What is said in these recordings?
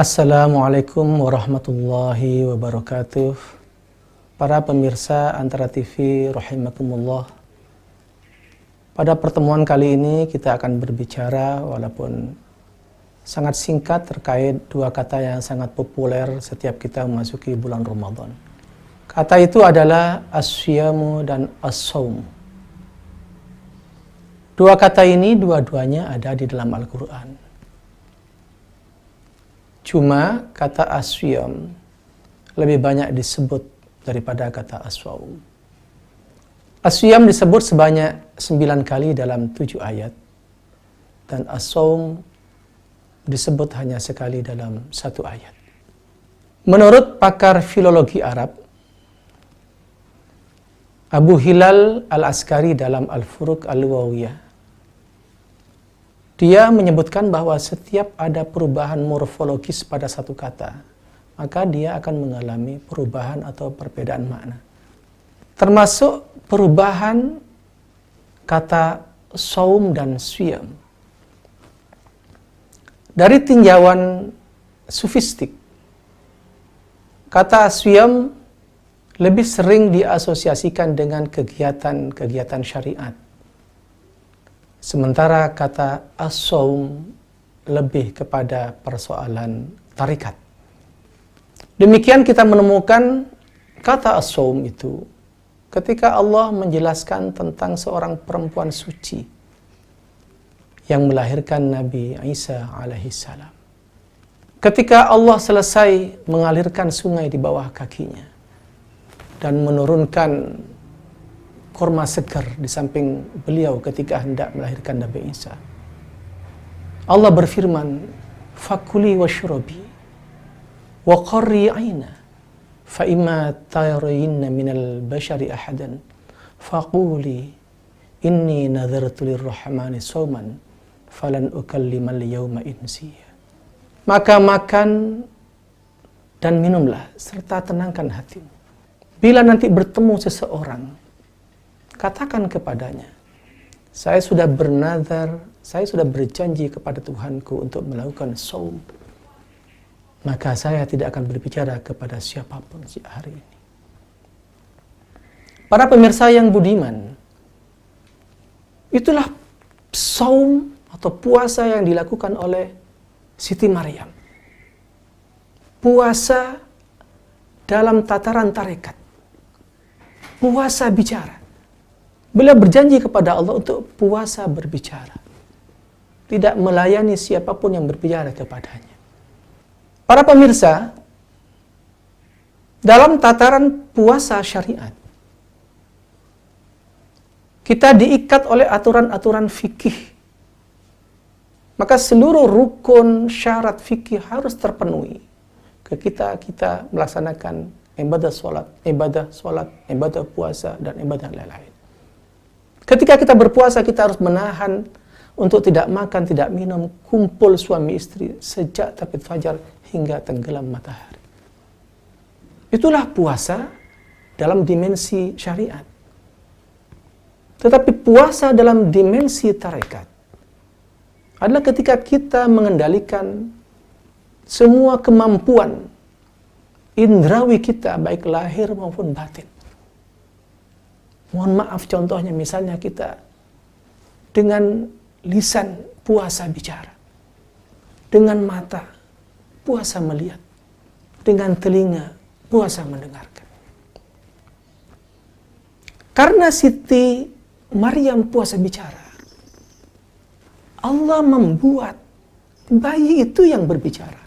Assalamualaikum warahmatullahi wabarakatuh. Para pemirsa Antara TV rahimakumullah. Pada pertemuan kali ini kita akan berbicara walaupun sangat singkat terkait dua kata yang sangat populer setiap kita memasuki bulan Ramadan. Kata itu adalah as-siyamu dan as-saum. Dua kata ini dua-duanya ada di dalam Al-Quran. Cuma kata as-siyam lebih banyak disebut daripada kata as-saum. As-siyam disebut sebanyak 9 kali dalam 7 ayat. Dan as-saum disebut hanya sekali dalam 1 ayat. Menurut pakar filologi Arab, Abu Hilal Al-Askari dalam Al-Furuq Al-Lughawiyah, dia menyebutkan bahwa setiap ada perubahan morfologis pada satu kata, maka dia akan mengalami perubahan atau perbedaan makna. Termasuk perubahan kata saum dan siyam. Dari tinjauan sufistik, kata siyam lebih sering diasosiasikan dengan kegiatan-kegiatan syariat. Sementara kata as-saum lebih kepada persoalan tarikat. Demikian kita menemukan kata as-saum itu ketika Allah menjelaskan tentang seorang perempuan suci yang melahirkan Nabi Isa alaihissalam. Ketika Allah selesai mengalirkan sungai di bawah kakinya dan menurunkan kurma segar di samping beliau ketika hendak melahirkan Nabi Isa, Allah berfirman, "Fakuli washrabi wa qarri 'aina fa imma tarayinna minal bashari ahadan faquli inni nadhartu lirrahmani sawman falan ukallimal yawma insiya." Maka makan dan minumlah serta tenangkan hatimu. Bila nanti bertemu seseorang, katakan kepadanya, saya sudah bernazar, saya sudah berjanji kepada Tuhanku untuk melakukan saum. Maka saya tidak akan berbicara kepada siapapun hari ini. Para pemirsa yang budiman, itulah saum atau puasa yang dilakukan oleh Siti Maryam. Puasa dalam tataran tarekat. Puasa bicara. Beliau berjanji kepada Allah untuk puasa berbicara. Tidak melayani siapapun yang berbicara kepadanya. Para pemirsa, dalam tataran puasa syariat, kita diikat oleh aturan-aturan fikih. Maka seluruh rukun syarat fikih harus terpenuhi. Kita melaksanakan ibadah sholat, ibadah puasa, dan ibadah lain-lain. Ketika kita berpuasa, kita harus menahan untuk tidak makan, tidak minum, kumpul suami istri sejak terbit fajar hingga tenggelam matahari. Itulah puasa dalam dimensi syariat. Tetapi puasa dalam dimensi tarekat adalah ketika kita mengendalikan semua kemampuan indrawi kita, baik lahir maupun batin. Mohon maaf, contohnya misalnya kita dengan lisan puasa bicara, dengan mata puasa melihat, dengan telinga puasa mendengarkan. Karena Siti Maryam puasa bicara, Allah membuat bayi itu yang berbicara.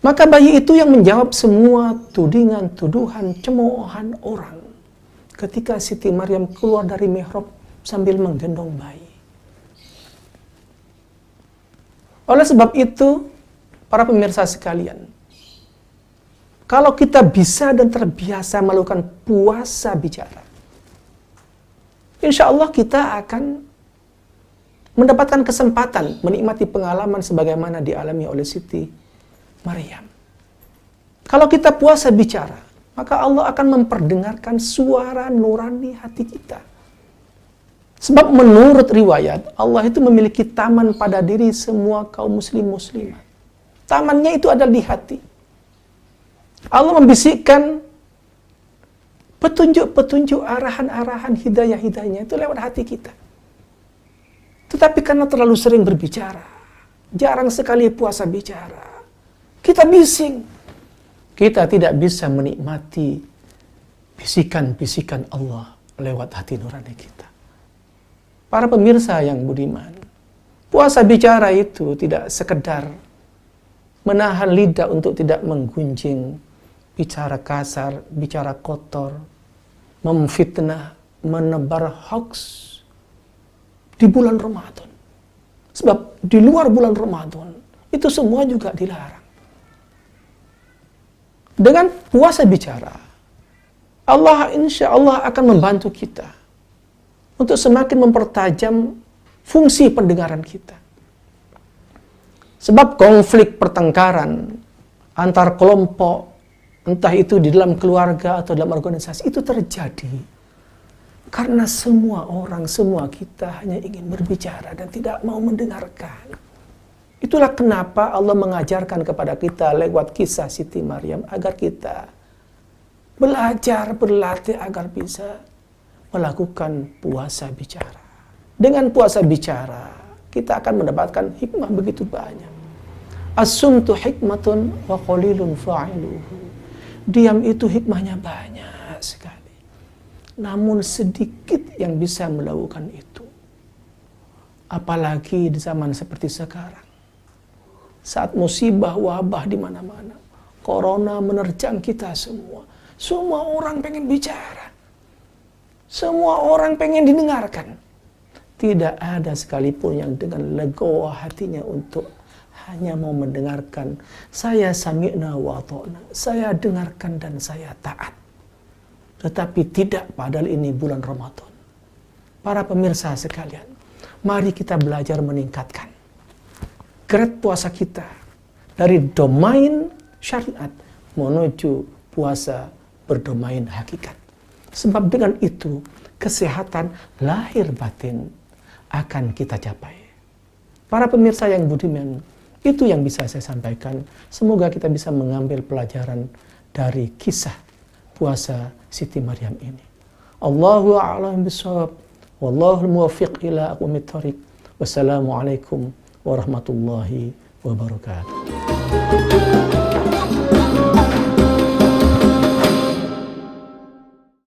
Maka bayi itu yang menjawab semua tudingan, tuduhan, cemoohan orang ketika Siti Maryam keluar dari mihrab sambil menggendong bayi. Oleh sebab itu, para pemirsa sekalian, kalau kita bisa dan terbiasa melakukan puasa bicara, insya Allah kita akan mendapatkan kesempatan menikmati pengalaman sebagaimana dialami oleh Siti Maryam. Kalau kita puasa bicara, maka Allah akan memperdengarkan suara nurani hati kita. Sebab menurut riwayat, Allah itu memiliki taman pada diri semua kaum muslim-muslimat. Tamannya itu ada di hati. Allah membisikkan petunjuk-petunjuk, arahan-arahan, hidayah-hidayahnya itu lewat hati kita. Tetapi karena terlalu sering berbicara, jarang sekali puasa bicara, kita bising. Kita tidak bisa menikmati bisikan-bisikan Allah lewat hati nurani kita. Para pemirsa yang budiman, puasa bicara itu tidak sekedar menahan lidah untuk tidak menggunjing, bicara kasar, bicara kotor, memfitnah, menebar hoax di bulan Ramadan. Sebab di luar bulan Ramadan itu semua juga dilarang. Dengan puasa bicara, Allah insya Allah akan membantu kita untuk semakin mempertajam fungsi pendengaran kita. Sebab konflik pertengkaran antar kelompok, entah itu di dalam keluarga atau dalam organisasi, itu terjadi karena semua orang, semua kita hanya ingin berbicara dan tidak mau mendengarkan. Itulah kenapa Allah mengajarkan kepada kita lewat kisah Siti Maryam agar kita belajar, berlatih agar bisa melakukan puasa bicara. Dengan puasa bicara, kita akan mendapatkan hikmah begitu banyak. As-sumtu hikmatun wa qalilun fa'iluhu. Diam itu hikmahnya banyak sekali. Namun sedikit yang bisa melakukan itu. Apalagi di zaman seperti sekarang. Saat musibah, wabah di mana-mana. Corona menerjang kita semua. Semua orang pengen bicara. Semua orang pengen didengarkan. Tidak ada sekalipun yang dengan legowo hatinya untuk hanya mau mendengarkan. Saya sami'na wa ata'na. Saya dengarkan dan saya taat. Tetapi tidak, padahal ini bulan Ramadan. Para pemirsa sekalian, mari kita belajar meningkatkan grade puasa kita dari domain syariat menuju puasa berdomain hakikat. Sebab dengan itu kesehatan lahir batin akan kita capai. Para pemirsa yang budiman, itu yang bisa saya sampaikan. Semoga kita bisa mengambil pelajaran dari kisah puasa Siti Maryam ini. Allahu a'lam bishawab. Wallahu muwaffiq ila aqwamit thoriq. Wassalamualaikum warahmatullahi wabarakatuh.